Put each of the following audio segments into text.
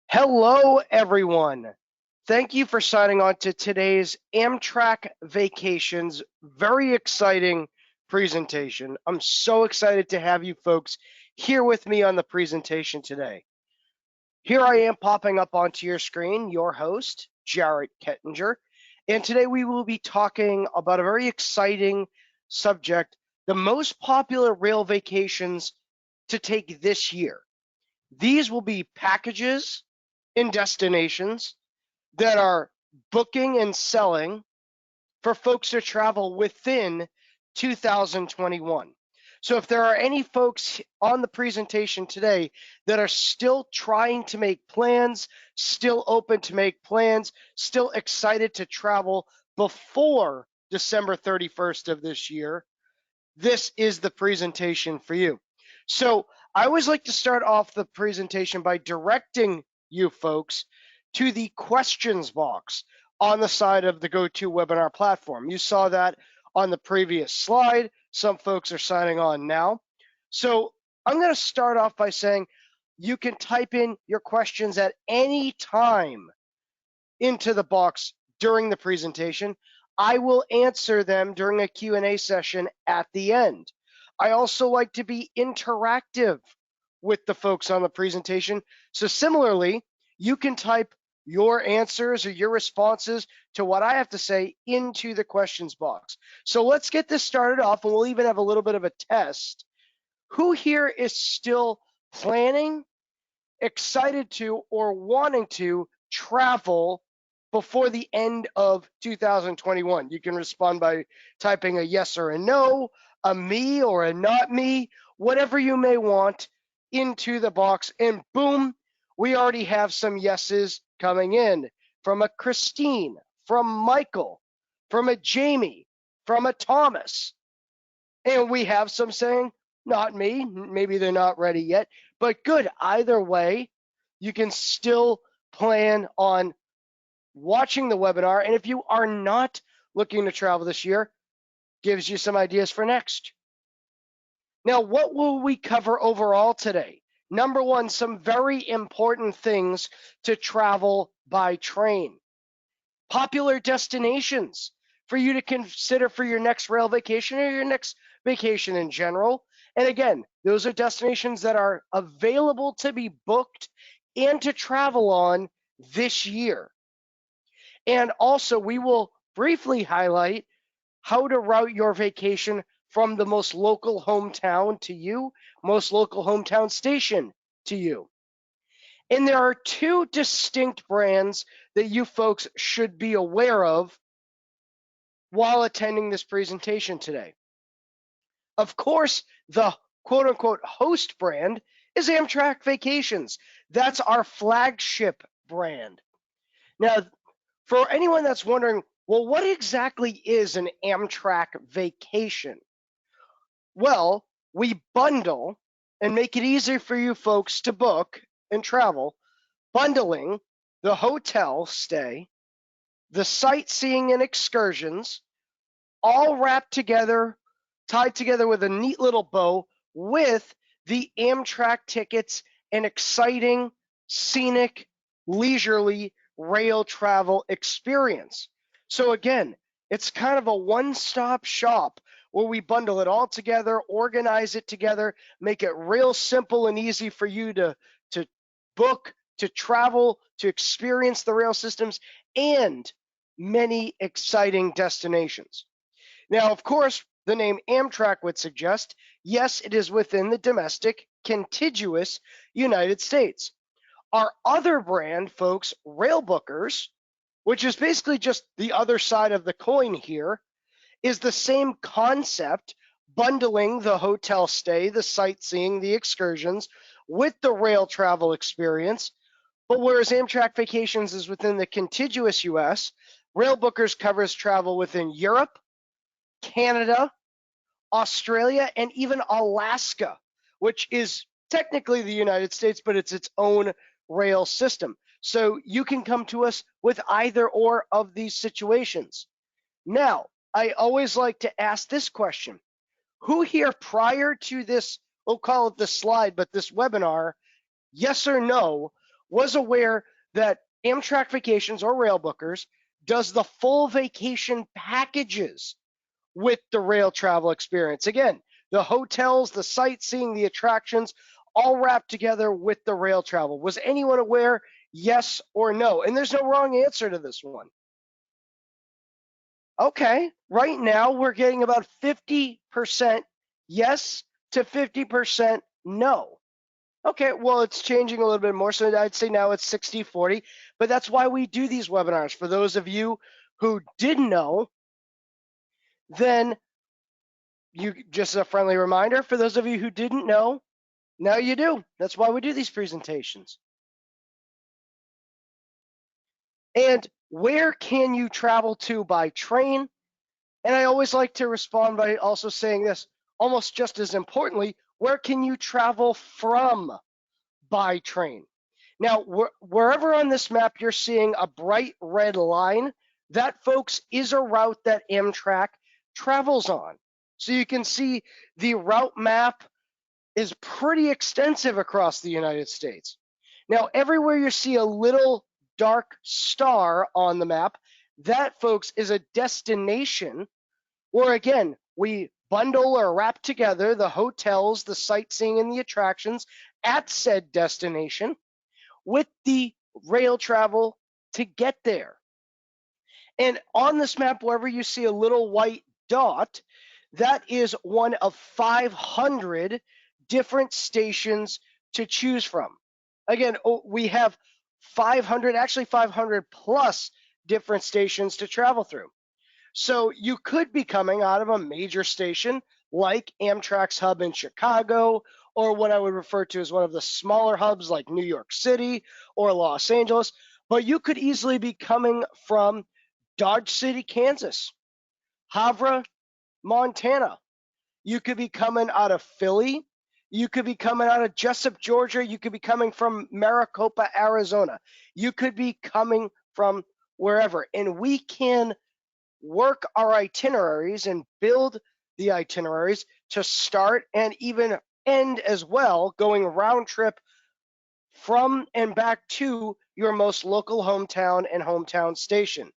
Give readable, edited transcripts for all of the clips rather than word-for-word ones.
Hello, everyone. Thank you for signing on to today's Amtrak Vacations. Very exciting presentation. I'm so excited to have you folks here with me on the presentation today. Here I am popping up onto your screen, your host, Jarrett Kettinger. And today we will be talking about a very exciting subject, the most popular rail vacations to take this year. These will be packages and destinations that are booking and selling for folks to travel within 2021. So if there are any folks on the presentation today that are still trying to make plans, still open to make plans, still excited to travel before December 31st of this year, this is the presentation for you. So I always like to start off the presentation by directing you folks to the questions box on the side of the GoToWebinar platform. You saw that on the previous slide. Some folks are signing on now. So I'm going to start off by saying you can type in your questions at any time into the box during the presentation. I will answer them during a Q&A session at the end. I also like to be interactive with the folks on the presentation. So similarly, you can type your answers or your responses to what I have to say into the questions box. So let's get this started off, and we'll even have a little bit of a test. Who here is still planning, excited to, or wanting to travel before the end of 2021? You can respond by typing a yes or a no, a me or a not me, whatever you may want into the box. And boom, we already have some yeses coming in from a Christine, from Michael, from a Jamie, from a Thomas. And we have some saying, not me, maybe they're not ready yet, but good. Either way, you can still plan on watching the webinar. And if you are not looking to travel this year, gives you some ideas for next. Now, what will we cover overall today? Number one, some very important things to travel by train. Popular destinations for you to consider for your next rail vacation or your next vacation in general. And again, those are destinations that are available to be booked and to travel on this year. And also, we will briefly highlight how to route your vacation from the most local hometown to you, most local hometown station to you. And there are two distinct brands that you folks should be aware of while attending this presentation today. Of course, the quote unquote host brand is Amtrak Vacations. That's our flagship brand. Now, for anyone that's wondering, well, what exactly is an Amtrak vacation? Well, we bundle and make it easier for you folks to book and travel, bundling the hotel stay, the sightseeing and excursions, all wrapped together, tied together with a neat little bow with the Amtrak tickets and exciting, scenic, leisurely rail travel experience. So again, it's kind of a one-stop shop where we bundle it all together, organize it together, make it real simple and easy for you to book, to travel, to experience the rail systems, and many exciting destinations. Now, of course, the name Amtrak would suggest, yes, it is within the domestic, contiguous United States. Our other brand, folks, Railbookers, which is basically just the other side of the coin here, is the same concept, bundling the hotel stay, the sightseeing, the excursions with the rail travel experience. But whereas Amtrak Vacations is within the contiguous US, Railbookers covers travel within Europe, Canada, Australia, and even Alaska, which is technically the United States, but it's its own rail system. So you can come to us with either or of these situations. Now, I always like to ask this question. Who here prior to this, we'll call it the slide, but this webinar, yes or no, was aware that Amtrak Vacations or Rail Bookers does the full vacation packages with the rail travel experience. Again, the hotels, the sightseeing, the attractions, all wrapped together with the rail travel. Was anyone aware? Yes or no? And there's no wrong answer to this one. Okay, right now we're getting about 50% yes to 50% no. Okay, well, it's changing a little bit more. So I'd say now it's 60-40, but that's why we do these webinars. For those of you who didn't know, then you just a friendly reminder. For those of you who didn't know, now you do. That's why we do these presentations. And where can you travel to by train? And I always like to respond by also saying this, almost just as importantly, where can you travel from by train? Now, wherever on this map you're seeing a bright red line, that, folks, is a route that Amtrak travels on. So you can see the route map is pretty extensive across the United States. Now, everywhere you see a little dark star on the map, that, folks, is a destination where, again, we bundle or wrap together the hotels, the sightseeing, and the attractions at said destination with the rail travel to get there. And on this map, wherever you see a little white dot, that is one of 500 different stations to choose from. Again, we have 500, actually 500 plus different stations to travel through. So you could be coming out of a major station like Amtrak's hub in Chicago, or what I would refer to as one of the smaller hubs like New York City or Los Angeles, but you could easily be coming from Dodge City, Kansas, Havre, Montana. You could be coming out of Philly. You could be coming out of Jessup, Georgia. You could be coming from Maricopa, Arizona. You could be coming from wherever. And we can work our itineraries and build the itineraries to start and even end as well, going round trip from and back to your most local hometown and hometown station.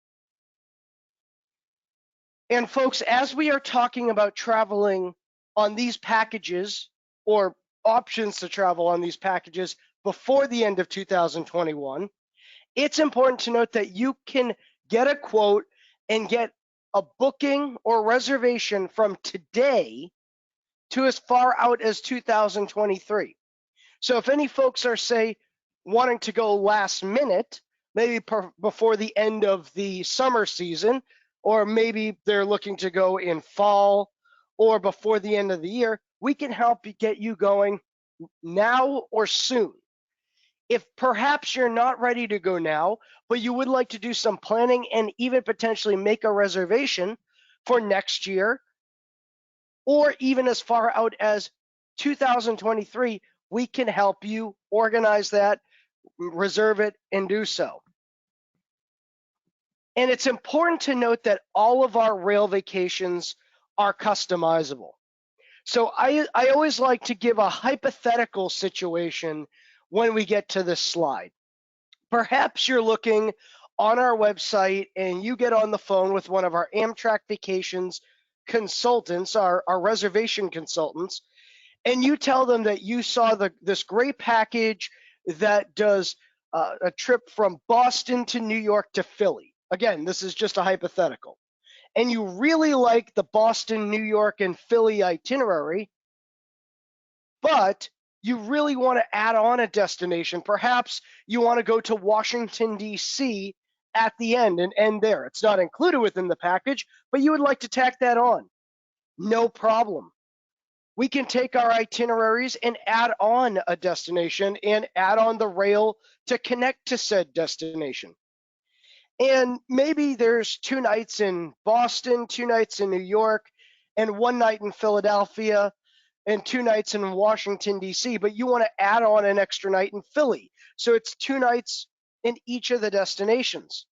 And folks, as we are talking about traveling on these packages or options to travel on these packages before the end of 2021, it's important to note that you can get a quote and get a booking or reservation from today to as far out as 2023. So if any folks are, say, wanting to go last minute, maybe before the end of the summer season, or maybe they're looking to go in fall or before the end of the year, we can help you get you going now or soon. If perhaps you're not ready to go now, but you would like to do some planning and even potentially make a reservation for next year, or even as far out as 2023, we can help you organize that, reserve it, and do so. And it's important to note that all of our rail vacations are customizable. So I always like to give a hypothetical situation when we get to this slide. Perhaps you're looking on our website and you get on the phone with one of our Amtrak Vacations consultants, our reservation consultants, and you tell them that you saw this great package that does a trip from Boston to New York to Philly. Again, this is just a hypothetical. And you really like the Boston, New York, and Philly itinerary, but you really want to add on a destination. Perhaps you want to go to Washington, D.C. at the end and end there. It's not included within the package, but you would like to tack that on. No problem. We can take our itineraries and add on a destination and add on the rail to connect to said destination. And maybe there's 2 nights in Boston, 2 nights in New York, and 1 night in Philadelphia, and 2 nights in Washington, D.C., but you want to add on an extra night in Philly. So it's 2 nights in each of the destinations.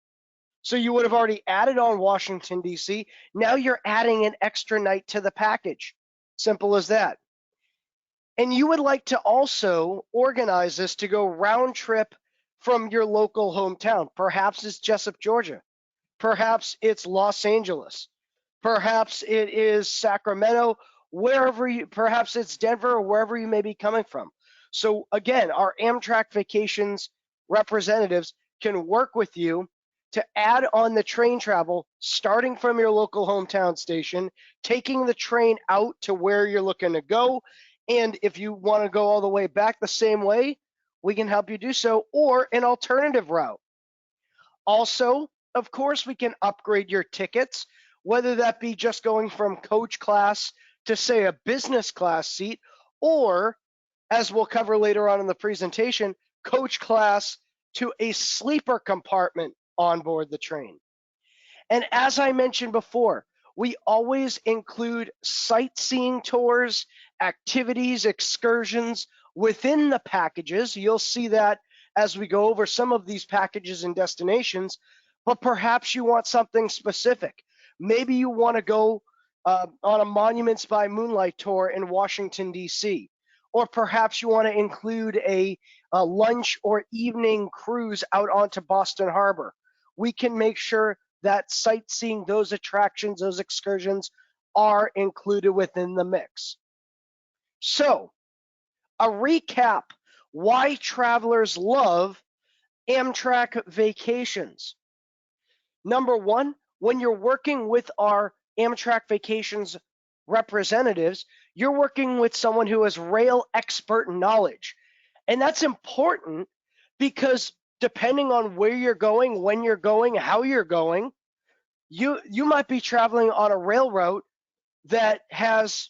So you would have already added on Washington, D.C. Now you're adding an extra night to the package. Simple as that. And you would like to also organize this to go round trip from your local hometown. Perhaps it's Jessup, Georgia. Perhaps it's Los Angeles. Perhaps it is Sacramento, perhaps it's Denver or wherever you may be coming from. So again, our Amtrak Vacations representatives can work with you to add on the train travel starting from your local hometown station, taking the train out to where you're looking to go. And if you want to go all the way back the same way, we can help you do so, or an alternative route. Also, of course, we can upgrade your tickets, whether that be just going from coach class to, say, a business class seat, or, as we'll cover later on in the presentation, coach class to a sleeper compartment on board the train. And as I mentioned before, we always include sightseeing tours, activities, excursions within the packages. You'll see that as we go over some of these packages and destinations, but perhaps you want something specific. Maybe you want to go on a Monuments by Moonlight tour in Washington, D.C., or perhaps you want to include a lunch or evening cruise out onto Boston Harbor. We can make sure that sightseeing, those attractions, those excursions are included within the mix. So, a recap: why travelers love Amtrak Vacations. Number one, when you're working with our Amtrak Vacations representatives, you're working with someone who has rail expert knowledge. And that's important because depending on where you're going, when you're going, how you're going, you might be traveling on a rail route that has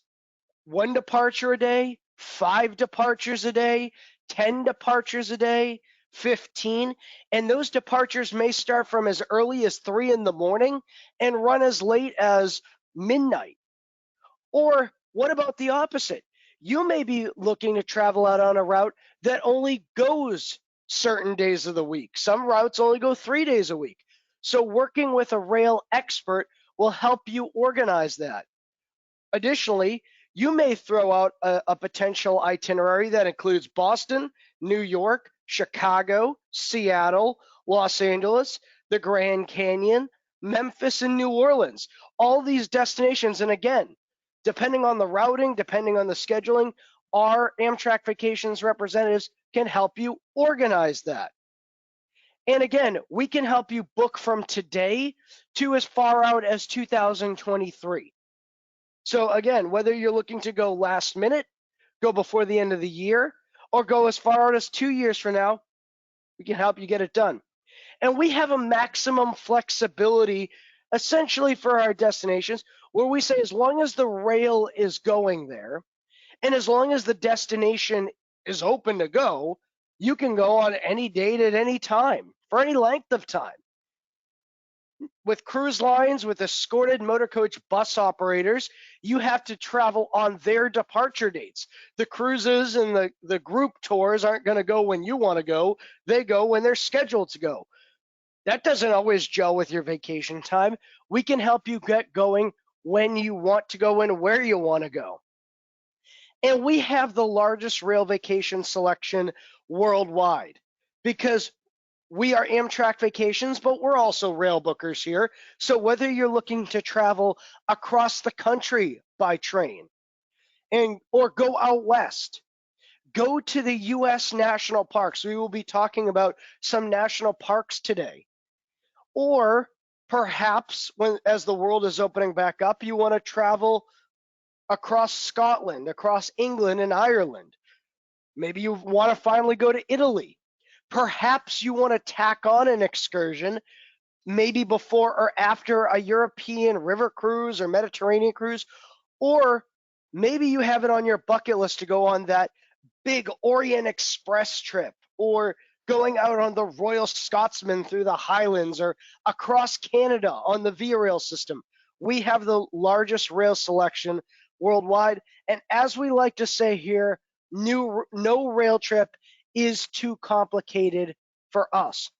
1 departure a day, 5 departures a day, 10 departures a day, 15, and those departures may start from as early as 3 in the morning and run as late as midnight. Or what about the opposite? You may be looking to travel out on a route that only goes certain days of the week. Some routes only go 3 days a week. So working with a rail expert will help you organize that. Additionally, you may throw out a potential itinerary that includes Boston, New York, Chicago, Seattle, Los Angeles, the Grand Canyon, Memphis, and New Orleans. All these destinations, and again, depending on the routing, depending on the scheduling, our Amtrak Vacations representatives can help you organize that. And again, we can help you book from today to as far out as 2023. So again, whether you're looking to go last minute, go before the end of the year, or go as far out as 2 years from now, we can help you get it done. And we have a maximum flexibility essentially for our destinations where we say as long as the rail is going there and as long as the destination is open to go, you can go on any date at any time for any length of time. With cruise lines, with escorted motor coach bus operators, you have to travel on their departure dates. The cruises and the group tours aren't going to go when you want to go. They go when they're scheduled to go. That doesn't always gel with your vacation time. We can help you get going when you want to go and where you want to go. And we have the largest rail vacation selection worldwide because we are Amtrak Vacations, but we're also rail bookers here. So whether you're looking to travel across the country by train or go out west, go to the U.S. national parks. We will be talking about some national parks today. Or perhaps as the world is opening back up, you want to travel across Scotland, across England and Ireland. Maybe you want to finally go to Italy. Perhaps you want to tack on an excursion, maybe before or after a European river cruise or Mediterranean cruise, or maybe you have it on your bucket list to go on that big Orient Express trip, or going out on the Royal Scotsman through the Highlands, or across Canada on the Via Rail system. We have the largest rail selection worldwide, and as we like to say here, no rail trip is too complicated for us.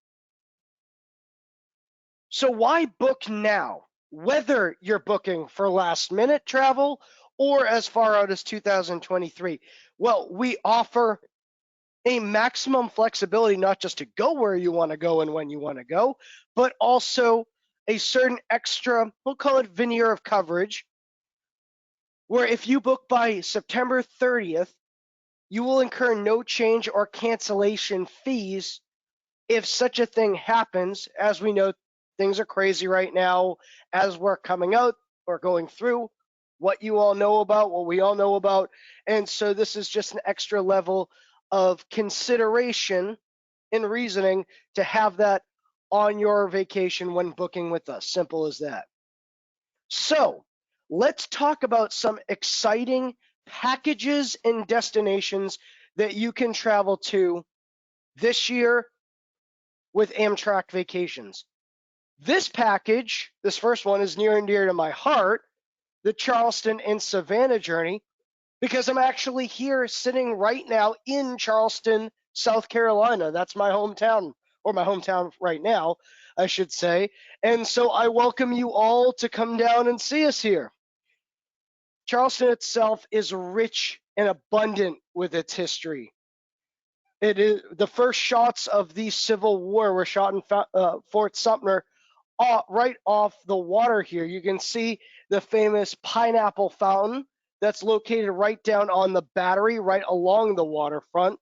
So why book now? Whether you're booking for last minute travel or as far out as 2023. Well, we offer a maximum flexibility, not just to go where you want to go and when you want to go, but also a certain extra, we'll call it veneer of coverage, where if you book by September 30th, you will incur no change or cancellation fees if such a thing happens. As we know, things are crazy right now as we're coming out or going through what you all know about, what we all know about. And so this is just an extra level of consideration and reasoning to have that on your vacation when booking with us. Simple as that. So let's talk about some exciting packages and destinations that you can travel to this year with Amtrak Vacations. This package, this first one, is near and dear to my heart, the Charleston and Savannah journey, because I'm actually here sitting right now in Charleston, South Carolina. That's my hometown, or my hometown right now, I should say. And so I welcome you all to come down and see us here. Charleston itself is rich and abundant with its history. It is the first shots of the Civil War were shot in Fort Sumter, right off the water here. You can see the famous pineapple fountain that's located right down on the battery, right along the waterfront.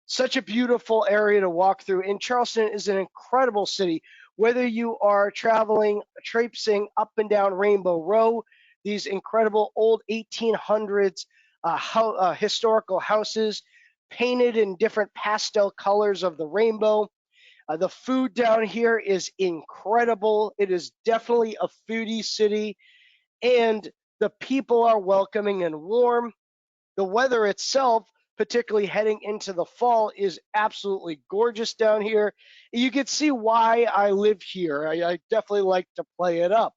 Such a beautiful area to walk through. And Charleston is an incredible city. Whether you are traveling, traipsing up and down Rainbow Row, these incredible old 1800s historical houses painted in different pastel colors of the rainbow. The food down here is incredible. It is definitely a foodie city, and the people are welcoming and warm. The weather itself, particularly heading into the fall, is absolutely gorgeous down here. You can see why I live here. I definitely like to play it up.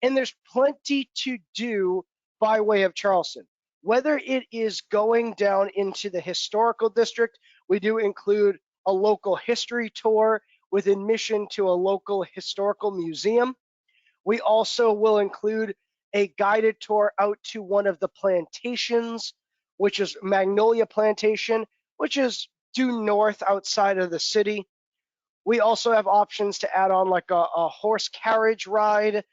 And there's plenty to do by way of Charleston. Whether it is going down into the historical district, we do include a local history tour with admission to a local historical museum. We also will include a guided tour out to one of the plantations, which is Magnolia Plantation, which is due north outside of the city. We also have options to add on like a horse carriage ride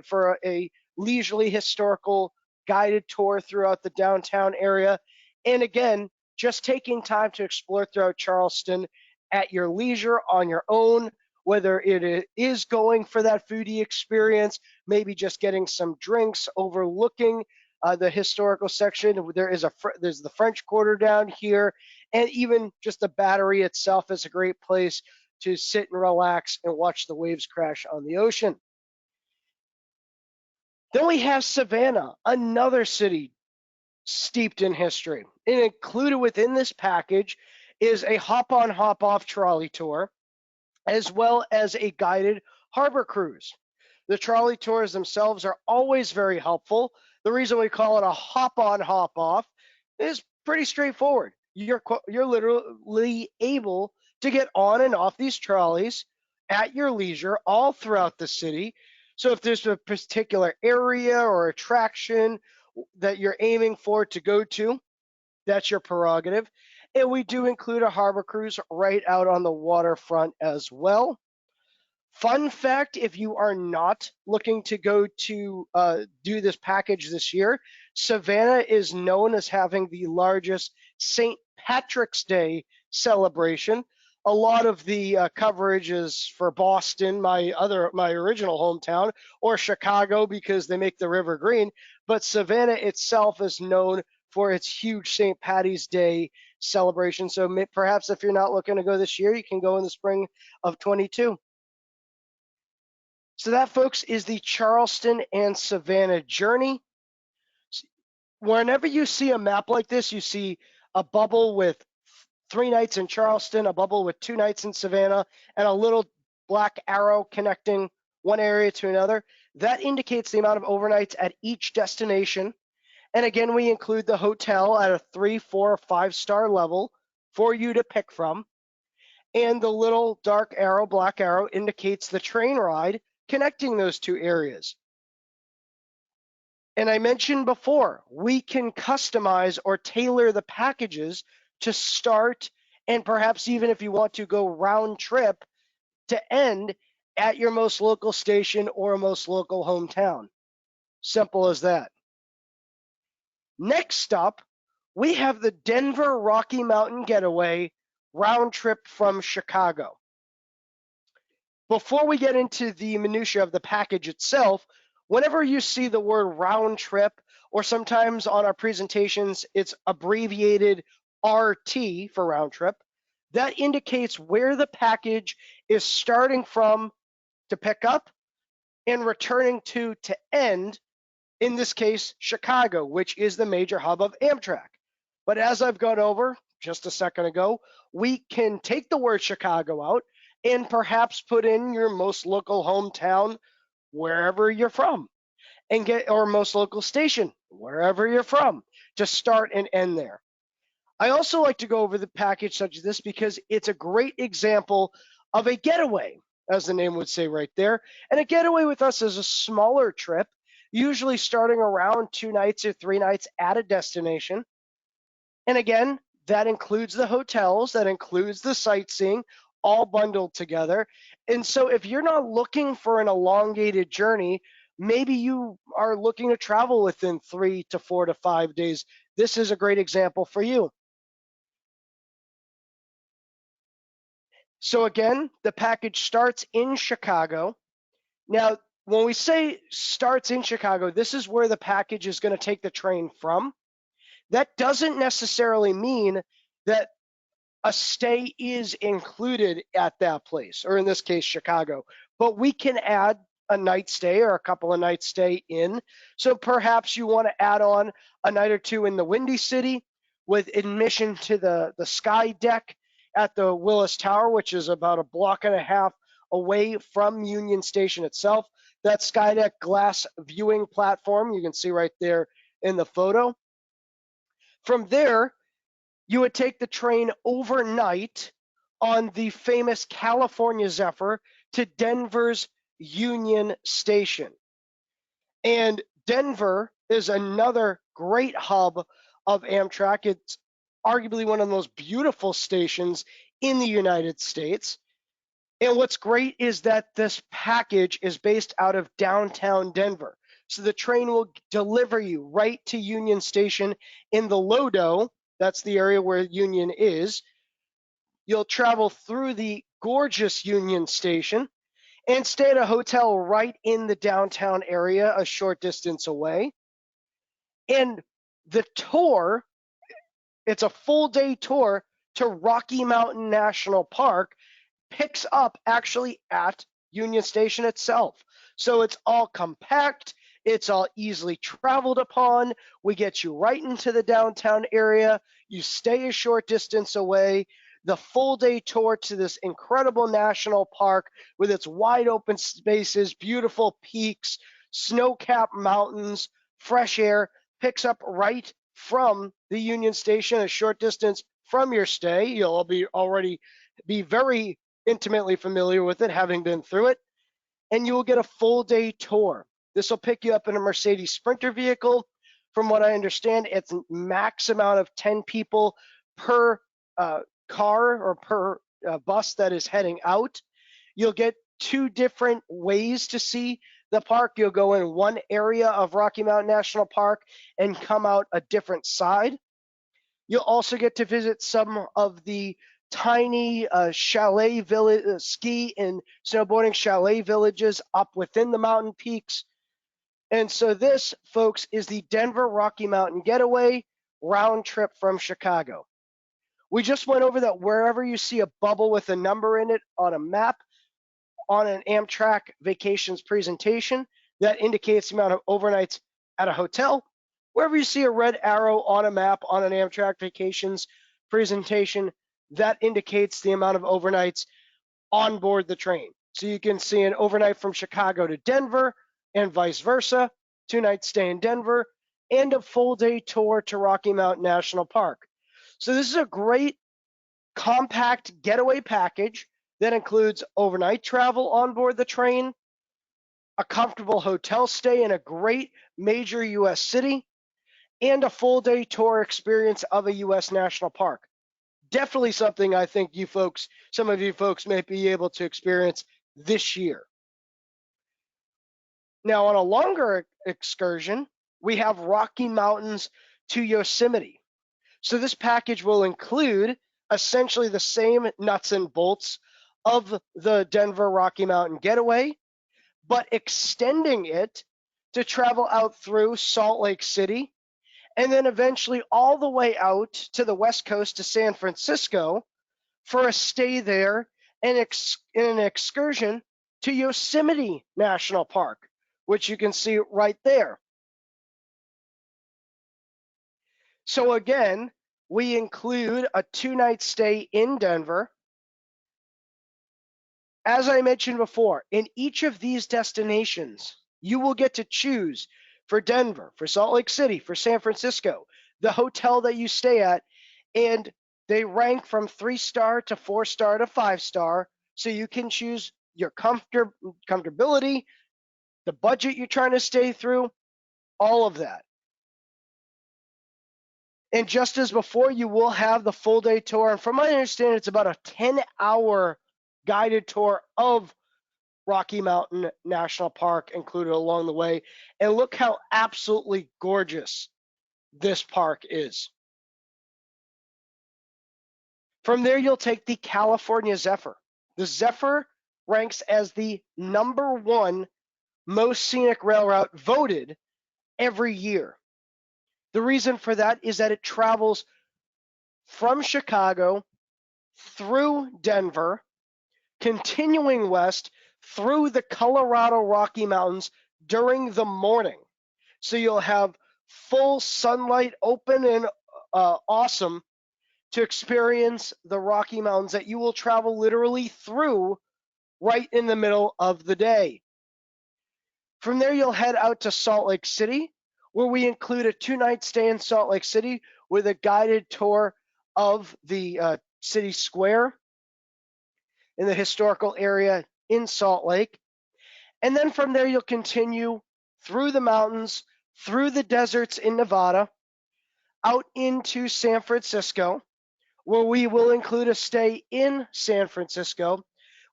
for a leisurely historical guided tour throughout the downtown area. And again, just taking time to explore throughout Charleston at your leisure on your own, whether it is going for that foodie experience, maybe just getting some drinks, overlooking the historical section. There's the French Quarter down here, and even just the Battery itself is a great place to sit and relax and watch the waves crash on the ocean. Then we have Savannah, another city steeped in history. And included within this package is a hop-on, hop-off trolley tour, as well as a guided harbor cruise. The trolley tours themselves are always very helpful. The reason we call it a hop-on, hop-off is pretty straightforward. You're literally able to get on and off these trolleys at your leisure all throughout the city. So if there's a particular area or attraction that you're aiming for to go to, that's your prerogative. And we do include a harbor cruise right out on the waterfront as well. Fun fact, if you are not looking to go to do this package this year, Savannah is known as having the largest St. Patrick's Day celebration. A lot of the coverage is for Boston, my original hometown, or Chicago because they make the river green. But Savannah itself is known for its huge St. Patty's Day celebration. So perhaps if you're not looking to go this year, you can go in the spring of 22. So that, folks, is the Charleston and Savannah journey. Whenever you see a map like this, you see a bubble with 3 nights in Charleston, a bubble with 2 nights in Savannah, and a little black arrow connecting one area to another. That indicates the amount of overnights at each destination. And again, we include the hotel at a 3, 4, 5-star level for you to pick from. And the little dark arrow, black arrow, indicates the train ride connecting those 2 areas. And I mentioned before, we can customize or tailor the packages to start and perhaps even if you want to go round trip to end at your most local station or most local hometown. Simple as that. Next up, we have the Denver Rocky Mountain Getaway round trip from Chicago. Before we get into the minutia of the package itself, whenever you see the word round trip, or sometimes on our presentations, it's abbreviated RT for round trip, that indicates where the package is starting from to pick up and returning to end, in this case, Chicago, which is the major hub of Amtrak. But as I've gone over just a second ago, we can take the word Chicago out and perhaps put in your most local hometown, wherever you're from, and get, or most local station, wherever you're from, to start and end there. I also like to go over the package such as this because it's a great example of a getaway, as the name would say right there. And a getaway with us is a smaller trip, usually starting around 2 nights or 3 nights at a destination. And again, that includes the hotels, that includes the sightseeing, all bundled together. And so if you're not looking for an elongated journey, maybe you are looking to travel within 3 to 4 to 5 days. This is a great example for you. So again, the package starts in Chicago. Now, when we say starts in Chicago, this is where the package is going to take the train from. That doesn't necessarily mean that a stay is included at that place, or in this case, Chicago. But we can add a night stay or a couple of nights stay in. So perhaps you want to add on a night or two in the Windy City with admission to the sky deck at the Willis Tower, which is about a block and a half away from Union Station itself. That sky deck glass viewing platform you can see right there in the photo. From there, you would take the train overnight on the famous California Zephyr to Denver's Union Station. And Denver is another great hub of Amtrak. It's arguably one of the most beautiful stations in the United States. And what's great is that this package is based out of downtown Denver. So the train will deliver you right to Union Station in the Lodo. That's the area where Union is. You'll travel through the gorgeous Union Station and stay at a hotel right in the downtown area, a short distance away. And the tour, it's a full day tour to Rocky Mountain National Park, picks up actually at Union Station itself. So it's all compact, it's all easily traveled upon. We get you right into the downtown area. You stay a short distance away. The full day tour to this incredible national park with its wide open spaces, beautiful peaks, snow-capped mountains, fresh air, picks up right from the Union Station, a short distance from your stay. You'll already be very intimately familiar with it, having been through it, and you will get a full day tour. This will pick you up in a Mercedes Sprinter vehicle. From what I understand, it's a max amount of 10 people per car or per bus that is heading out. You'll get 2 different ways to see the park. You'll go in one area of Rocky Mountain National Park and come out a different side. You'll also get to visit some of the tiny chalet village, ski and snowboarding chalet villages up within the mountain peaks. And so this, folks, is the Denver Rocky Mountain Getaway round trip from Chicago. We just went over that wherever you see a bubble with a number in it on a map, on an Amtrak vacations presentation, that indicates the amount of overnights at a hotel. Wherever you see a red arrow on a map on an Amtrak vacations presentation, that indicates the amount of overnights on board the train. So you can see an overnight from Chicago to Denver and vice versa, 2 nights stay in Denver, and a full day tour to Rocky Mountain National Park. So this is a great compact getaway package that includes overnight travel on board the train, a comfortable hotel stay in a great major U.S. city, and a full day tour experience of a U.S. national park. definitely something I think some of you folks may be able to experience this year. Now, on a longer excursion, we have Rocky Mountains to Yosemite. So this package will include essentially the same nuts and bolts of the Denver Rocky Mountain Getaway, but extending it to travel out through Salt Lake City, and then eventually all the way out to the West Coast to San Francisco for a stay there and an excursion to Yosemite National Park, which you can see right there. So again, we include a 2-night stay in Denver. As I mentioned before, in each of these destinations, you will get to choose for Denver, for Salt Lake City, for San Francisco, the hotel that you stay at, and they rank from 3-star to 4-star to 5-star, so you can choose your comfortability, the budget you're trying to stay through, all of that. And just as before, you will have the full day tour. And from my understanding, it's about a 10-hour guided tour of Rocky Mountain National Park included along the way. And look how absolutely gorgeous this park is. From there, you'll take the California Zephyr. The Zephyr ranks as the #1 most scenic rail route voted every year. The reason for that is that it travels from Chicago through Denver, continuing west through the Colorado Rocky Mountains during the morning. So you'll have full sunlight, open and awesome to experience the Rocky Mountains that you will travel literally through right in the middle of the day. From there, you'll head out to Salt Lake City, where we include a 2-night stay in Salt Lake City with a guided tour of the city square in the historical area in Salt Lake. And then from there, you'll continue through the mountains, through the deserts in Nevada, out into San Francisco, where we will include a stay in San Francisco,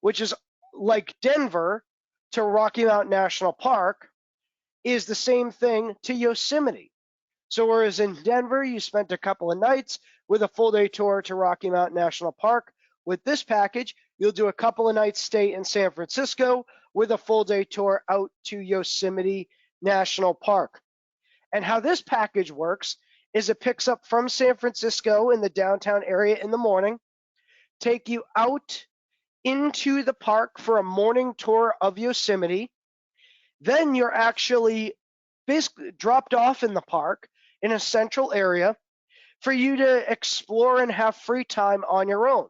which is like Denver to Rocky Mountain National Park, is the same thing to Yosemite. So whereas in Denver, you spent a couple of nights with a full day tour to Rocky Mountain National Park, with this package, you'll do a couple of nights stay in San Francisco with a full day tour out to Yosemite National Park. And how this package works is it picks up from San Francisco in the downtown area in the morning, take you out into the park for a morning tour of Yosemite. Then you're actually basically dropped off in the park in a central area for you to explore and have free time on your own.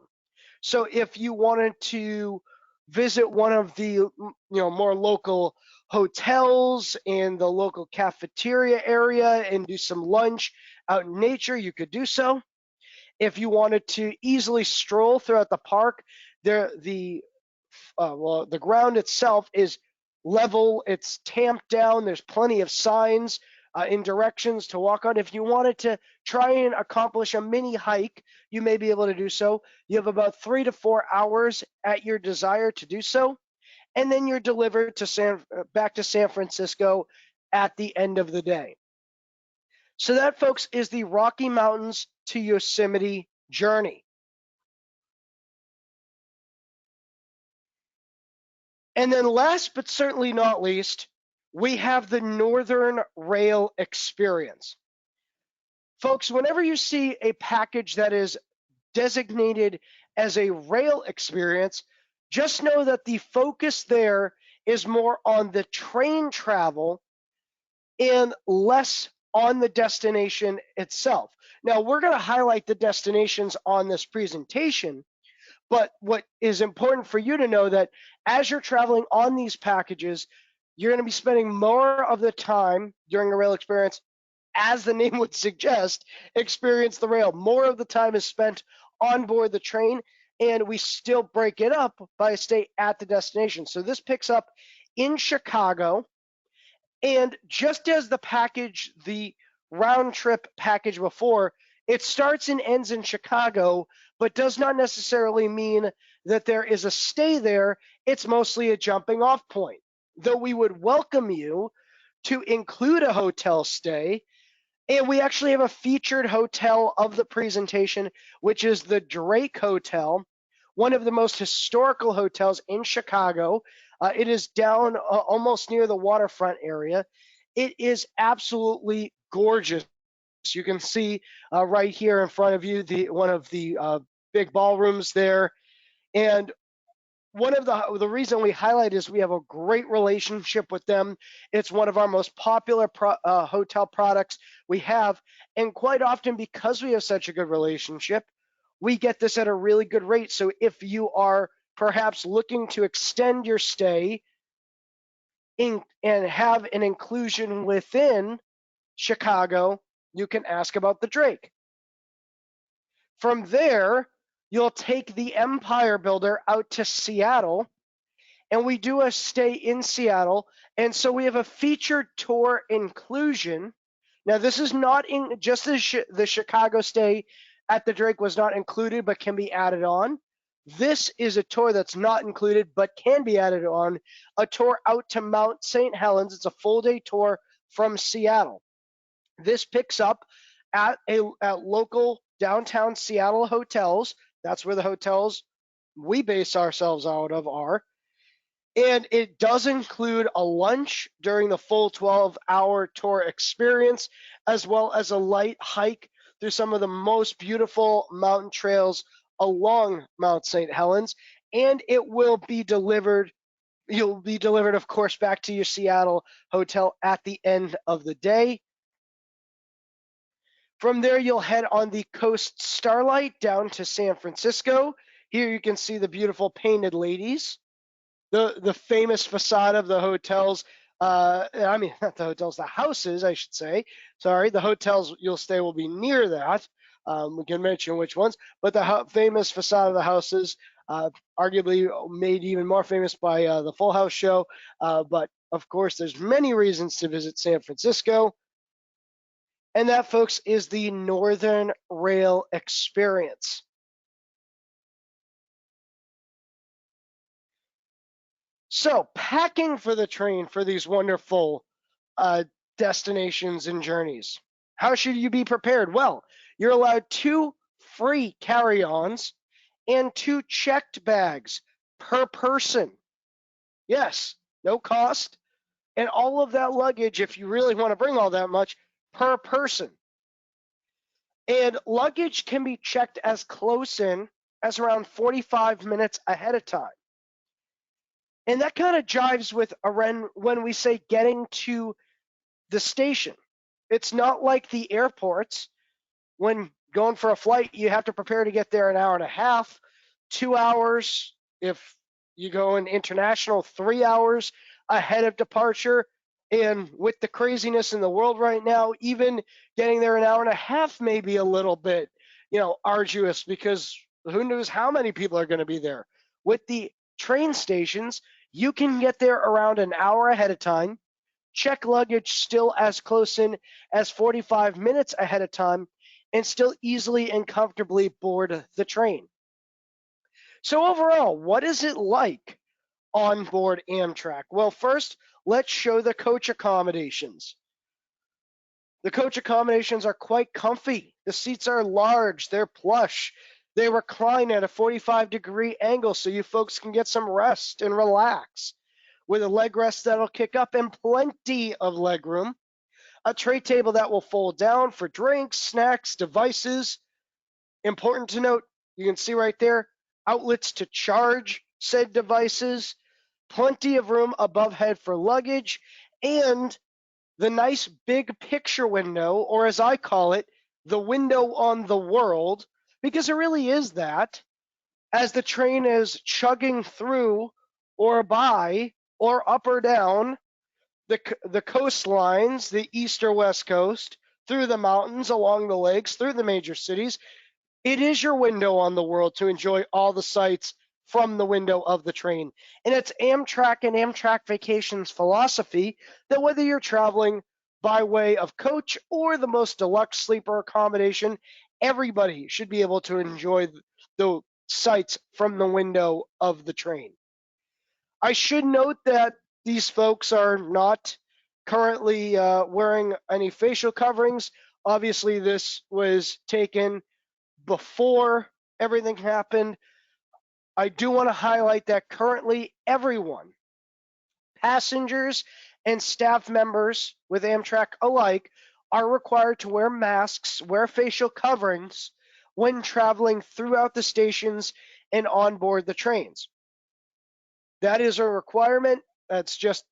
So if you wanted to visit one of the more local hotels and the local cafeteria area and do some lunch out in nature, you could do so. If you wanted to easily stroll throughout the park, the ground itself is level, it's tamped down, there's plenty of signs in directions to walk on. If you wanted to try and accomplish a mini hike, you may be able to do so. You have about 3 to 4 hours at your desire to do so, and then you're delivered to back to San Francisco at the end of the day. So that, folks, is the Rocky Mountains to Yosemite journey. And then last but certainly not least, we have the Northern Rail Experience. Folks, whenever you see a package that is designated as a rail experience, just know that the focus there is more on the train travel and less on the destination itself. Now, we're going to highlight the destinations on this presentation, but what is important for you to know that as you're traveling on these packages, you're going to be spending more of the time during a rail experience, as the name would suggest, experience the rail. More of the time is spent on board the train, and we still break it up by a stay at the destination. So this picks up in Chicago, and just as the round trip package before It starts and ends in Chicago, but does not necessarily mean that there is a stay there. It's mostly a jumping off point. Though we would welcome you to include a hotel stay, and we actually have a featured hotel of the presentation, which is the Drake Hotel, one of the most historical hotels in Chicago. It is down almost near the waterfront area. It is absolutely gorgeous. You can see right here in front of you one of the big ballrooms there. And one of the reason we highlight is we have a great relationship with them. It's one of our most popular hotel products we have, and quite often because we have such a good relationship, we get this at a really good rate. So if you are perhaps looking to extend your stay and have an inclusion within Chicago, you can ask about the Drake. From there, you'll take the Empire Builder out to Seattle, and we do a stay in Seattle. And so we have a featured tour inclusion. Now, this is not in just the Chicago stay at the Drake was not included, but can be added on. This is a tour that's not included, but can be added on, a tour out to Mount St. Helens. It's a full day tour from Seattle. This picks up at local downtown Seattle hotels. That's where the hotels we base ourselves out of are. And it does include a lunch during the full 12-hour tour experience, as well as a light hike through some of the most beautiful mountain trails along Mount St. Helens. And it will be delivered, you'll be delivered, of course, back to your Seattle hotel at the end of the day. From there, you'll head on the Coast Starlight down to San Francisco. Here you can see the beautiful painted ladies. The famous facade of the hotels, not the hotels, the houses, I should say. Sorry, the hotels you'll stay will be near that. We can mention which ones, but the famous facade of the houses, arguably made even more famous by the Full House show. But of course, there's many reasons to visit San Francisco. And that, folks, is the Northern Rail experience. So, packing for the train for these wonderful destinations and journeys. How should you be prepared? Well, you're allowed 2 free carry-ons and 2 checked bags per person. Yes, no cost. And all of that luggage, if you really want to bring all that much, per person. And luggage can be checked as close in as around 45 minutes ahead of time. And that kind of jives with when we say getting to the station. It's not like the airports. When going for a flight, you have to prepare to get there an hour and a half, 2 hours. If you go in international, 3 hours ahead of departure. And with the craziness in the world right now, even getting there an hour and a half may be a little bit, arduous, because who knows how many people are going to be there. With the train stations, you can get there around an hour ahead of time, check luggage still as close in as 45 minutes ahead of time, and still easily and comfortably board the train. So overall, what is it like on board Amtrak? Well, first, let's show the coach accommodations. The coach accommodations are quite comfy. The seats are large, they're plush. They recline at a 45-degree angle so you folks can get some rest and relax. With a leg rest that'll kick up and plenty of leg room. A tray table that will fold down for drinks, snacks, devices. Important to note, you can see right there, outlets to charge said devices. Plenty of room above head for luggage, and the nice big picture window, or as I call it, the window on the world, because it really is that, as the train is chugging through or by or up or down the coastlines, the east or west coast, through the mountains, along the lakes, through the major cities. It is your window on the world to enjoy all the sights from the window of the train. And it's Amtrak and Amtrak Vacations philosophy that whether you're traveling by way of coach or the most deluxe sleeper accommodation, Everybody should be able to enjoy the sights from the window of the train. I should note that these folks are not currently wearing any facial coverings. Obviously, this was taken before everything happened. I do want to highlight that currently everyone, passengers and staff members with Amtrak alike, are required to wear masks, wear facial coverings when traveling throughout the stations and on board the trains. That is a requirement. That's just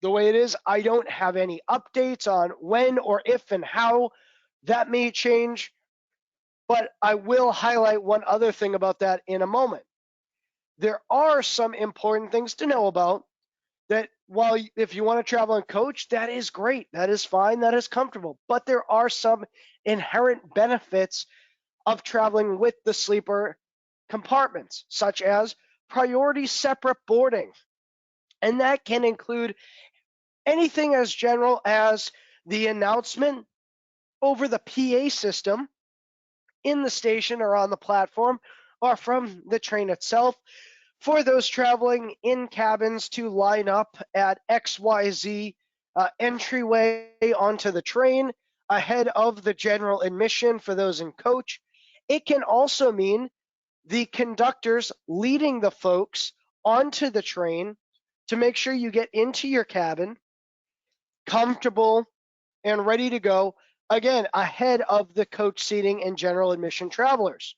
the way it is. I don't have any updates on when or if and how that may change, but I will highlight one other thing about that in a moment. There are some important things to know about that. While if you want to travel in coach, that is great, that is fine, that is comfortable, but there are some inherent benefits of traveling with the sleeper compartments, such as priority separate boarding. And that can include anything as general as the announcement over the PA system in the station or on the platform or from the train itself for those traveling in cabins to line up at XYZ entryway onto the train ahead of the general admission for those in coach. It can also mean the conductors leading the folks onto the train to make sure you get into your cabin comfortable and ready to go, again, ahead of the coach seating and general admission travelers.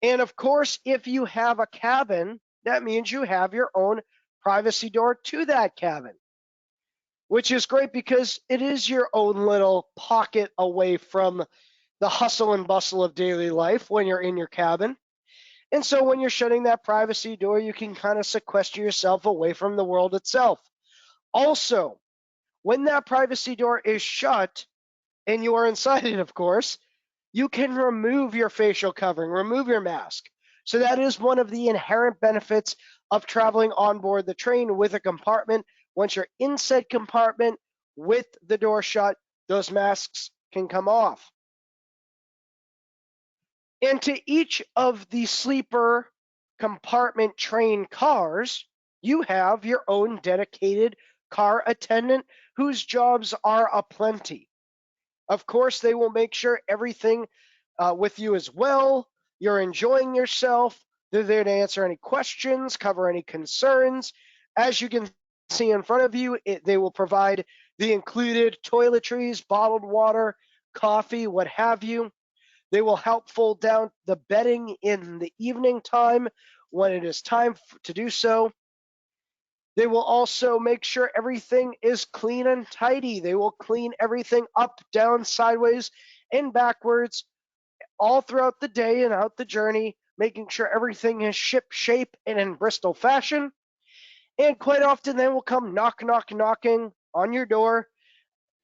And of course, if you have a cabin, that means you have your own privacy door to that cabin, which is great because it is your own little pocket away from the hustle and bustle of daily life when you're in your cabin. And so when you're shutting that privacy door, you can kind of sequester yourself away from the world itself. Also, when that privacy door is shut and you are inside it, of course, you can remove your facial covering, remove your mask. So that is one of the inherent benefits of traveling on board the train with a compartment. Once you're in said compartment with the door shut, those masks can come off. And to each of the sleeper compartment train cars, you have your own dedicated car attendant whose jobs are aplenty. Of course, they will make sure everything with you as well. You're enjoying yourself. They're there to answer any questions, cover any concerns. As you can see in front of you, they will provide the included toiletries, bottled water, coffee, what have you. They will help fold down the bedding in the evening time when it is time to do so. They will also make sure everything is clean and tidy. They will clean everything up, down, sideways, and backwards all throughout the day and out the journey, making sure everything is ship shape and in Bristol fashion. And quite often they will come knocking on your door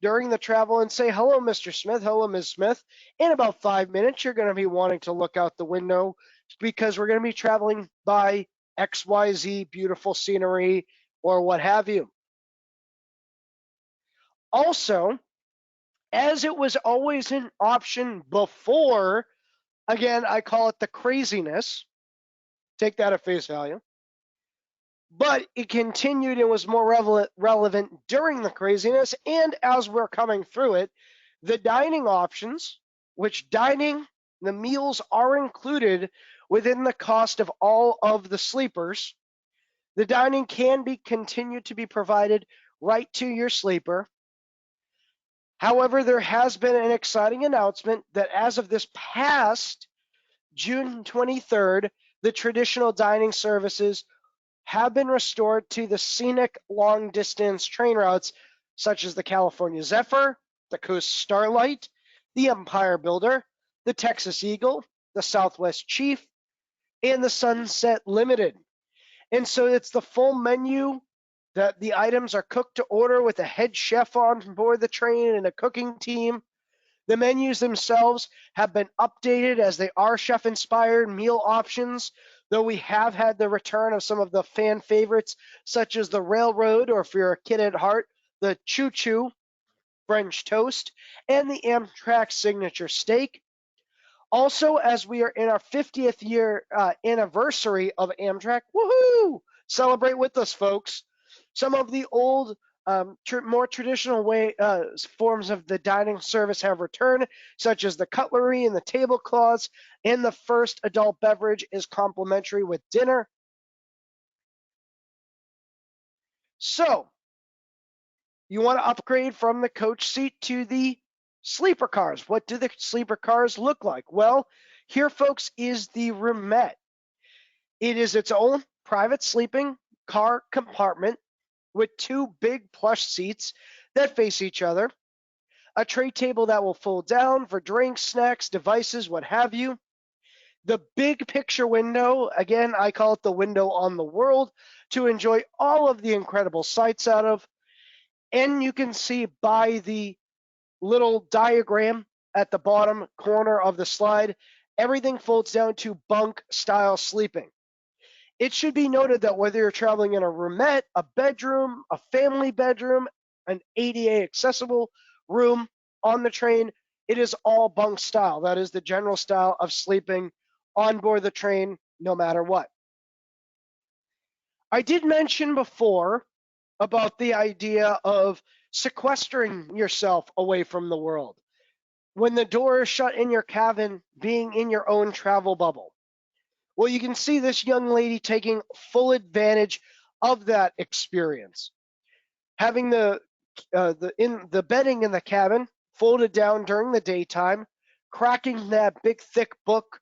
during the travel and say, hello, Mr. Smith, hello, Ms. Smith. In about 5 minutes, you're going to be wanting to look out the window because we're going to be traveling by XYZ beautiful scenery or what have you. Also, as it was always an option before, again, I call it the craziness. Take that at face value. But it continued and was more relevant during the craziness. And as we're coming through it, the dining options, which the meals are included within the cost of all of the sleepers. The dining can be continued to be provided right to your sleeper. However, there has been an exciting announcement that as of this past June 23rd, the traditional dining services have been restored to the scenic long distance train routes such as the California Zephyr, the Coast Starlight, the Empire Builder, the Texas Eagle, the Southwest Chief, and the Sunset Limited. And so it's the full menu that the items are cooked to order with a head chef on board the train and a cooking team. The menus themselves have been updated as they are chef-inspired meal options, though we have had the return of some of the fan favorites, such as the Railroad, or if you're a kid at heart, the Choo Choo French Toast, and the Amtrak Signature Steak. Also, as we are in our 50th year anniversary of Amtrak, woohoo! Celebrate with us, folks. Some of the old, more traditional forms of the dining service have returned, such as the cutlery and the tablecloths, and the first adult beverage is complimentary with dinner. So, you want to upgrade from the coach seat to the sleeper cars. What do the sleeper cars look like? Well, here, folks, is the roomette. It is its own private sleeping car compartment with two big plush seats that face each other, a tray table that will fold down for drinks, snacks, devices, what have you. The big picture window, again, I call it the window on the world, to enjoy all of the incredible sights out of. And you can see by the little diagram at the bottom corner of the slide, everything folds down to bunk style sleeping. It should be noted that whether you're traveling in a roomette, a bedroom, a family bedroom, an ADA accessible room on the train, it is all bunk style. That is the general style of sleeping on board the train, no matter what. I did mention before about the idea of sequestering yourself away from the world. When the door is shut in your cabin, being in your own travel bubble. Well, you can see this young lady taking full advantage of that experience. Having the bedding in the cabin folded down during the daytime, cracking that big thick book,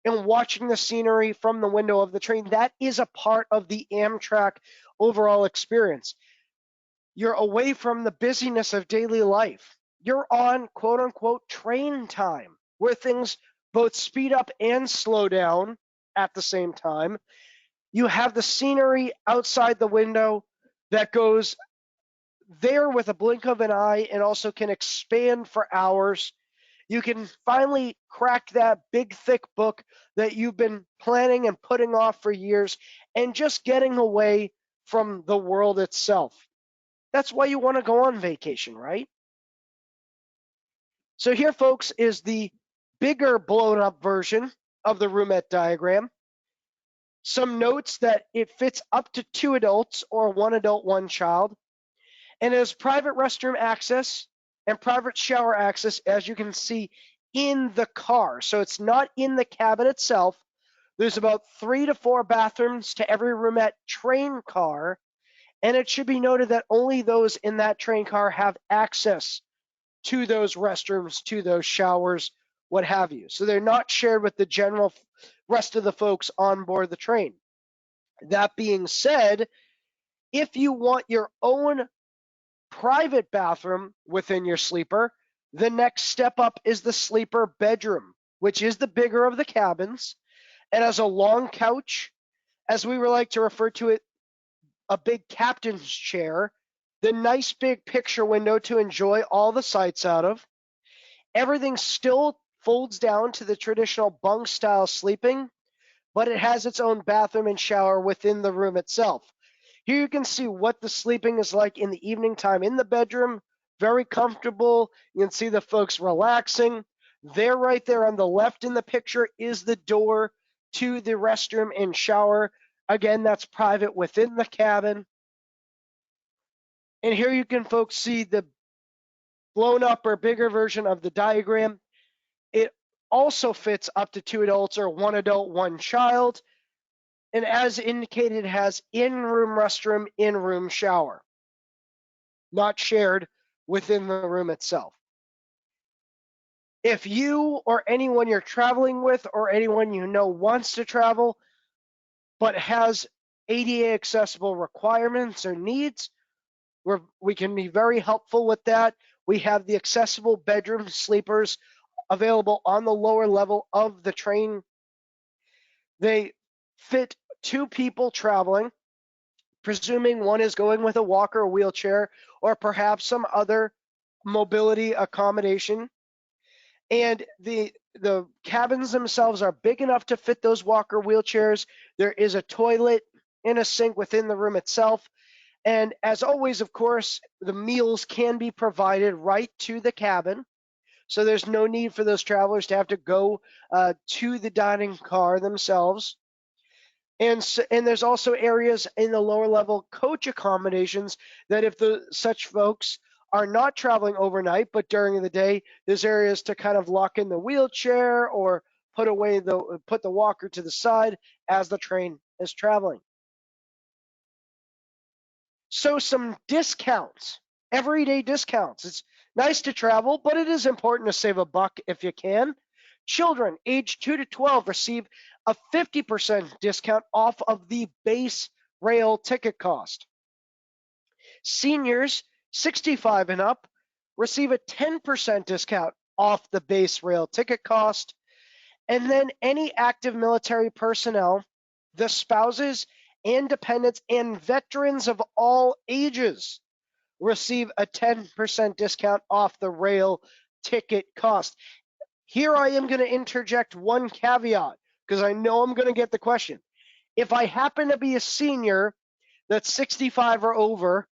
and watching the scenery from the window of the train. That is a part of the Amtrak overall experience. You're away from the busyness of daily life. You're on quote unquote train time, where things both speed up and slow down at the same time. You have the scenery outside the window that goes there with a blink of an eye and also can expand for hours. You can finally crack that big, thick book that you've been planning and putting off for years and just getting away from the world itself. That's why you want to go on vacation, right? So here, folks, is the bigger blown up version of the roomette diagram. Some notes that it fits up to 2 adults or 1 adult, 1 child. And it has private restroom access and private shower access, as you can see in the car. So it's not in the cabin itself. There's about 3 to 4 bathrooms to every roomette train car. And it should be noted that only those in that train car have access to those restrooms, to those showers, what have you. So they're not shared with the general rest of the folks on board the train. That being said, if you want your own private bathroom within your sleeper, the next step up is the sleeper bedroom, which is the bigger of the cabins. It has a long couch, as we would like to refer to it, a big captain's chair, the nice big picture window to enjoy all the sights out of. Everything still folds down to the traditional bunk style sleeping, but it has its own bathroom and shower within the room itself. Here you can see what the sleeping is like in the evening time in the bedroom. Very comfortable. You can see the folks relaxing. There, right there on the left in the picture, is the door to the restroom and shower. Again, that's private within the cabin. And here you can, folks, see the blown up or bigger version of the diagram. It also fits up to 2 adults or 1 adult, 1 child. And as indicated, it has in-room restroom, in-room shower, not shared within the room itself. If you or anyone you're traveling with or anyone you know wants to travel but has ADA accessible requirements or needs, we can be very helpful with that. We have the accessible bedroom sleepers available on the lower level of the train. They fit 2 people traveling, presuming one is going with a walker or wheelchair or perhaps some other mobility accommodation. And the cabins themselves are big enough to fit those walker wheelchairs. There is a toilet and a sink within the room itself. And as always, of course, the meals can be provided right to the cabin. so there's no need for those travelers to have to go to the dining car themselves. And there's also areas in the lower level coach accommodations that if such folks are not traveling overnight, but during the day, there's areas to kind of lock in the wheelchair or put the walker to the side as the train is traveling. So some discounts, everyday discounts. It's nice to travel, but it is important to save a buck if you can. Children aged 2 to 12 receive a 50% discount off of the base rail ticket cost. Seniors 65 and up receive a 10% discount off the base rail ticket cost. And then any active military personnel, the spouses and dependents and veterans of all ages receive a 10% discount off the rail ticket cost. Here I am going to interject one caveat because I know I'm going to get the question. If I happen to be a senior that's 65 or over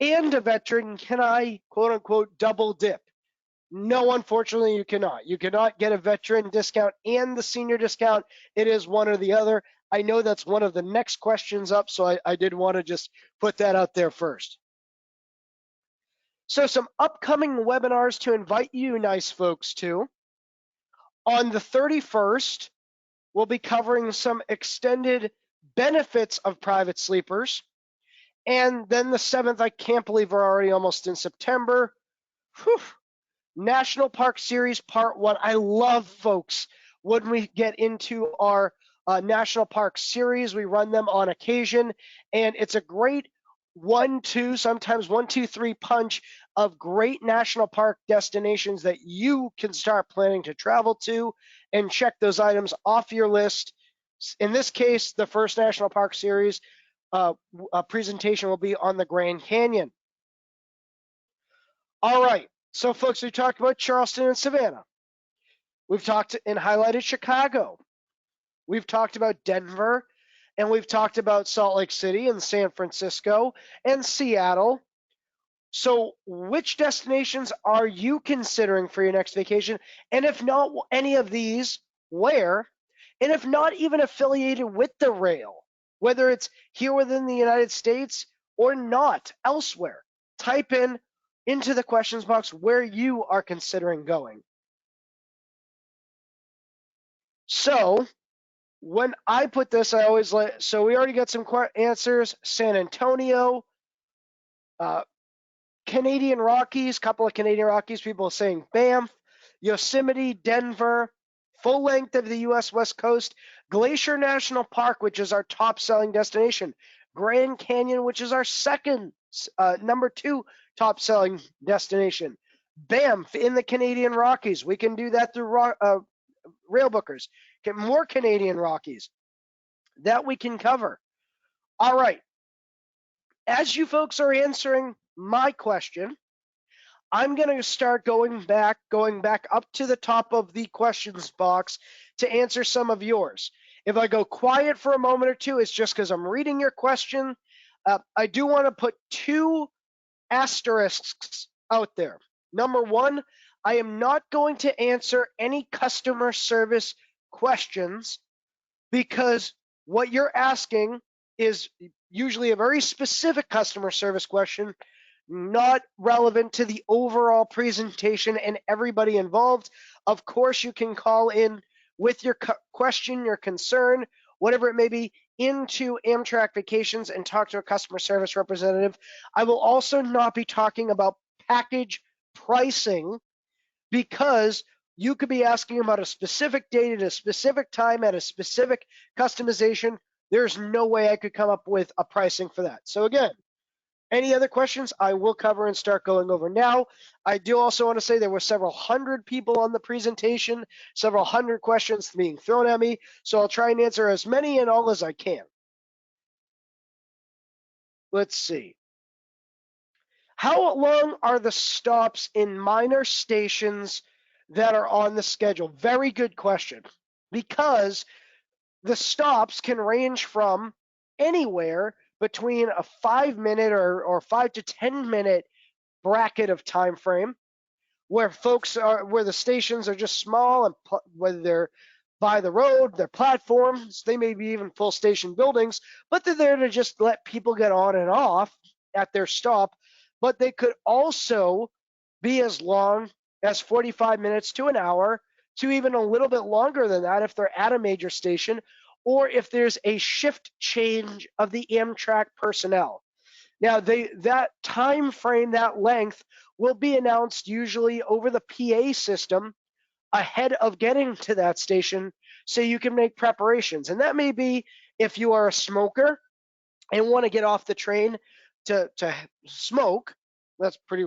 and a veteran, can I, quote unquote, double dip? No, unfortunately, you cannot. You cannot get a veteran discount and the senior discount. It is one or the other. I know that's one of the next questions up, so I did want to just put that out there first. So some upcoming webinars to invite you nice folks to. On the 31st, we'll be covering some extended benefits of private sleepers. And then the 7th, I can't believe we're already almost in September. Whew. National Park Series Part 1. I love, folks, when we get into our National Park Series. We run them on occasion, and it's a great 1-2, sometimes 1-2-3 punch of great national park destinations that you can start planning to travel to and check those items off your list. In this case, the first National Park Series presentation will be on the Grand Canyon. All right, so folks, we talked about Charleston and Savannah. We've talked and highlighted Chicago. We've talked about Denver, and we've talked about Salt Lake City and San Francisco and Seattle. So which destinations are you considering for your next vacation? And if not any of these, where? And if not even affiliated with the rail, whether it's here within the United States or not elsewhere, type into the questions box where you are considering going. So when I put this, I always so we already got some answers. San Antonio, Canadian Rockies, couple of Canadian Rockies, people saying Banff, Yosemite, Denver, full length of the U.S. West Coast, Glacier National Park, which is our top selling destination, Grand Canyon, which is our second, number 2 top selling destination, Banff in the Canadian Rockies. We can do that through rail bookers. Get more Canadian Rockies that we can cover. All right. As you folks are answering my question, I'm going to start going back up to the top of the questions box to answer some of yours. If I go quiet for a moment or two, it's just because I'm reading your question. I do want to put 2 asterisks out there. Number 1, I am not going to answer any customer service questions because what you're asking is usually a very specific customer service question, not relevant to the overall presentation and everybody involved. Of course, you can call in with your question, your concern, whatever it may be, into Amtrak Vacations and talk to a customer service representative. I will also not be talking about package pricing because you could be asking about a specific date at a specific time at a specific customization. There's no way I could come up with a pricing for that. So again, any other questions I will cover and start going over now. I do also want to say there were several hundred people on the presentation, several hundred questions being thrown at me, so I'll try and answer as many and all as I can. Let's see. How long are the stops in minor stations that are on the schedule? Very good question, because the stops can range from anywhere between a 5-minute or 5 to 10 minute bracket of time frame, where folks are, where the stations are just small, and whether they're by the road, they're platforms, they may be even full station buildings, but they're there to just let people get on and off at their stop. But they could also be as long as 45 minutes to an hour, to even a little bit longer than that if they're at a major station, or if there's a shift change of the Amtrak personnel. Now, that time frame, that length, will be announced usually over the PA system ahead of getting to that station, so you can make preparations. And that may be if you are a smoker and want to get off the train to smoke. That's pretty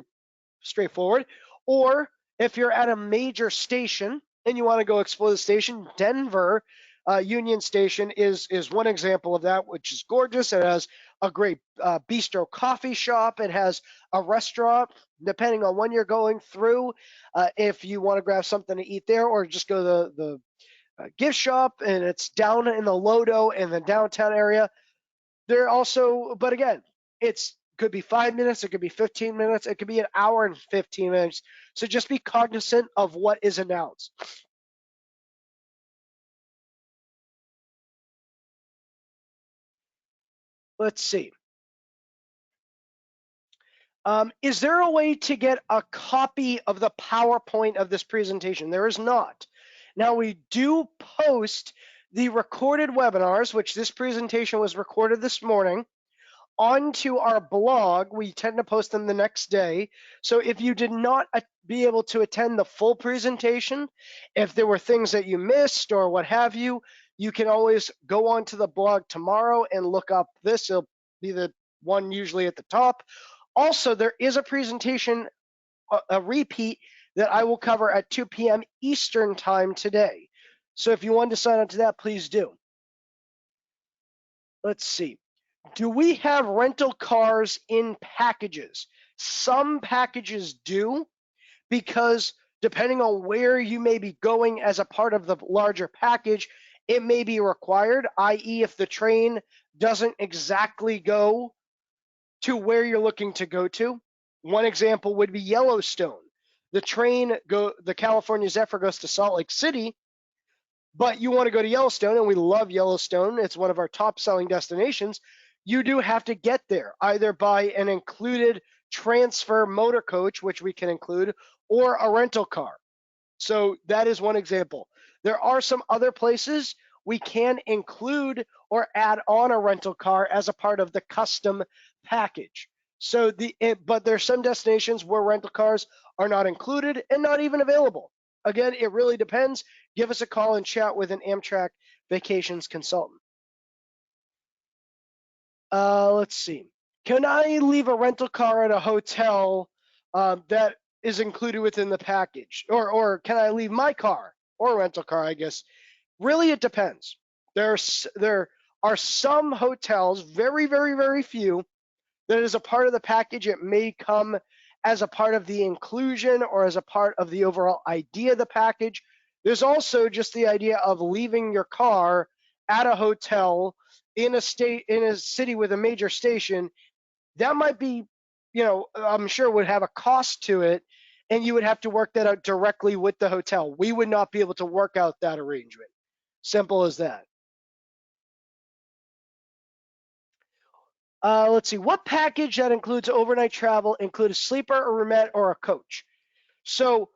straightforward. Or if you're at a major station and you want to go explore the station, Denver Union Station is one example of that, which is gorgeous. It has a great bistro coffee shop. It has a restaurant, depending on when you're going through. If you want to grab something to eat there, or just go to the gift shop, and it's down in the Lodo in the downtown area. There also, but again, it's could be 5 minutes, it could be 15 minutes, it could be an hour and 15 minutes. So just be cognizant of what is announced. Let's see. Is there a way to get a copy of the PowerPoint of this presentation? There is not. Now, we do post the recorded webinars, which this presentation was recorded this morning, onto our blog. We tend to post them the next day. So if you did not be able to attend the full presentation, if there were things that you missed or what have you, you can always go onto the blog tomorrow and look up this. It'll be the one usually at the top. Also, there is a presentation, a repeat, that I will cover at 2 p.m. Eastern time today. So if you want to sign up to that, please do. Let's see. Do we have rental cars in packages? Some packages do, because depending on where you may be going as a part of the larger package, it may be required, i.e. if the train doesn't exactly go to where you're looking to go to. One example would be Yellowstone. The California Zephyr goes to Salt Lake City, but you want to go to Yellowstone, and we love Yellowstone. It's one of our top selling destinations. You do have to get there either by an included transfer motor coach, which we can include, or a rental car. So that is one example. There are some other places we can include or add on a rental car as a part of the custom package. So but there's some destinations where rental cars are not included and not even available. Again, it really depends. Give us a call and chat with an Amtrak vacations consultant. Let's see. Can I leave a rental car at a hotel that is included within the package? Or can I leave my car or a rental car, I guess? Really, it depends. There are some hotels, very, very, very few, that is a part of the package. It may come as a part of the inclusion or as a part of the overall idea of the package. There's also just the idea of leaving your car at a hotel in a city with a major station. That might be, I'm sure would have a cost to it, and you would have to work that out directly with the hotel. We would not be able to work out that arrangement. Simple as that. Let's see. What package that includes overnight travel include a sleeper, a roomette, or a coach? So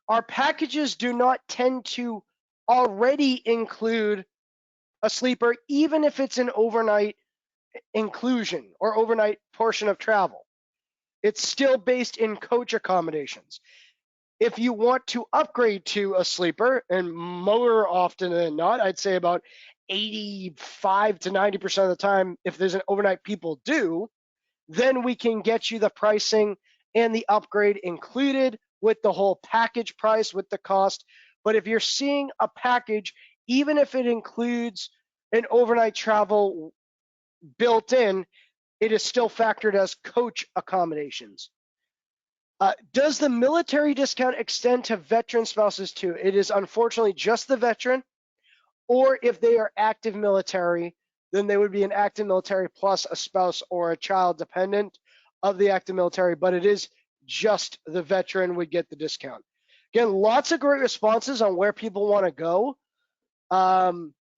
our packages do not tend to already include a sleeper, even if it's an overnight inclusion or overnight portion of travel. It's still based in coach accommodations. If you want to upgrade to a sleeper, and more often than not, I'd say about 85 to 90% of the time, if there's an overnight people do, then we can get you the pricing and the upgrade included with the whole package price with the cost. But if you're seeing a package, even if it includes an overnight travel built in, it is still factored as coach accommodations. Does the military discount extend to veteran spouses too? It is unfortunately just the veteran, or if they are active military, then they would be an active military plus a spouse or a child dependent of the active military, but it is just the veteran would get the discount. Again, lots of great responses on where people want to go.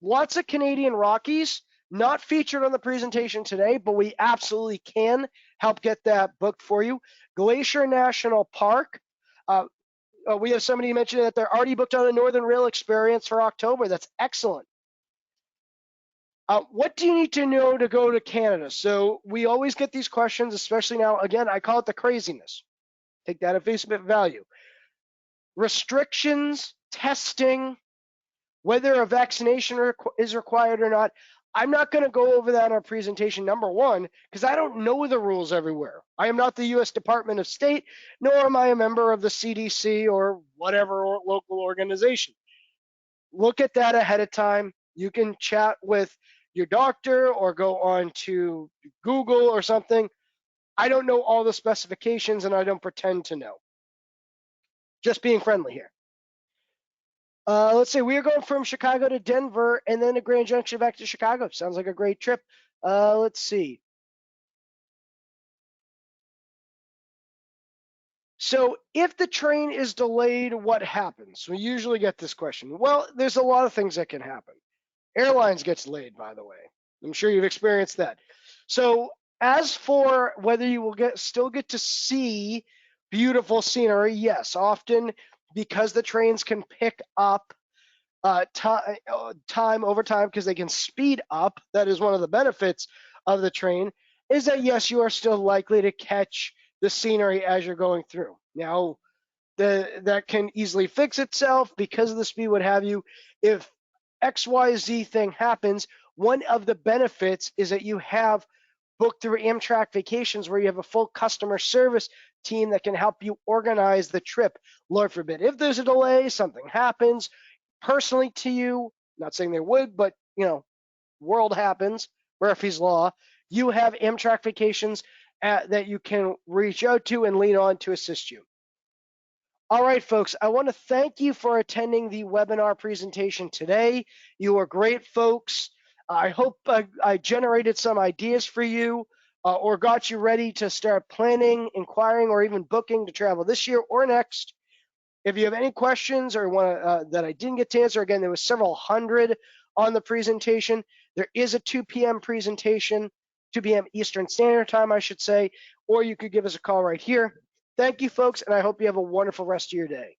Lots of Canadian Rockies, not featured on the presentation today, but we absolutely can help get that booked for you. Glacier National Park. We have somebody mentioning that they're already booked on a Northern Rail experience for October. That's excellent. What do you need to know to go to Canada? So we always get these questions, especially now. Again, I call it the craziness. Take that at face value. Restrictions, testing, whether a vaccination is required or not. I'm not going to go over that in our presentation, number one, because I don't know the rules everywhere. I am not the U.S. Department of State, nor am I a member of the CDC or whatever local organization. Look at that ahead of time. You can chat with your doctor or go on to Google or something. I don't know all the specifications and I don't pretend to know. Just being friendly here. Let's say we are going from Chicago to Denver and then to Grand Junction back to Chicago. Sounds like a great trip. Let's see. So if the train is delayed, what happens? We usually get this question. Well, there's a lot of things that can happen. Airlines gets delayed, by the way. I'm sure you've experienced that. So as for whether you will still get to see beautiful scenery, yes, often because the trains can pick up time over time because they can speed up. That is one of the benefits of the train, is that yes, you are still likely to catch the scenery as you're going through. Now, that can easily fix itself because of the speed, what have you. If XYZ thing happens, one of the benefits is that you have booked through Amtrak Vacations where you have a full customer service team that can help you organize the trip. Lord forbid, if there's a delay, something happens personally to you, not saying there would, but world happens, Murphy's Law, you have Amtrak Vacations that you can reach out to and lean on to assist you. All right, folks, I want to thank you for attending the webinar presentation today. You are great folks. I hope I generated some ideas for you or got you ready to start planning, inquiring, or even booking to travel this year or next. If you have any questions or want that I didn't get to answer, again, there was several hundred on the presentation. There is a 2 p.m. presentation, 2 p.m. Eastern Standard Time, I should say, or you could give us a call right here. Thank you, folks, and I hope you have a wonderful rest of your day.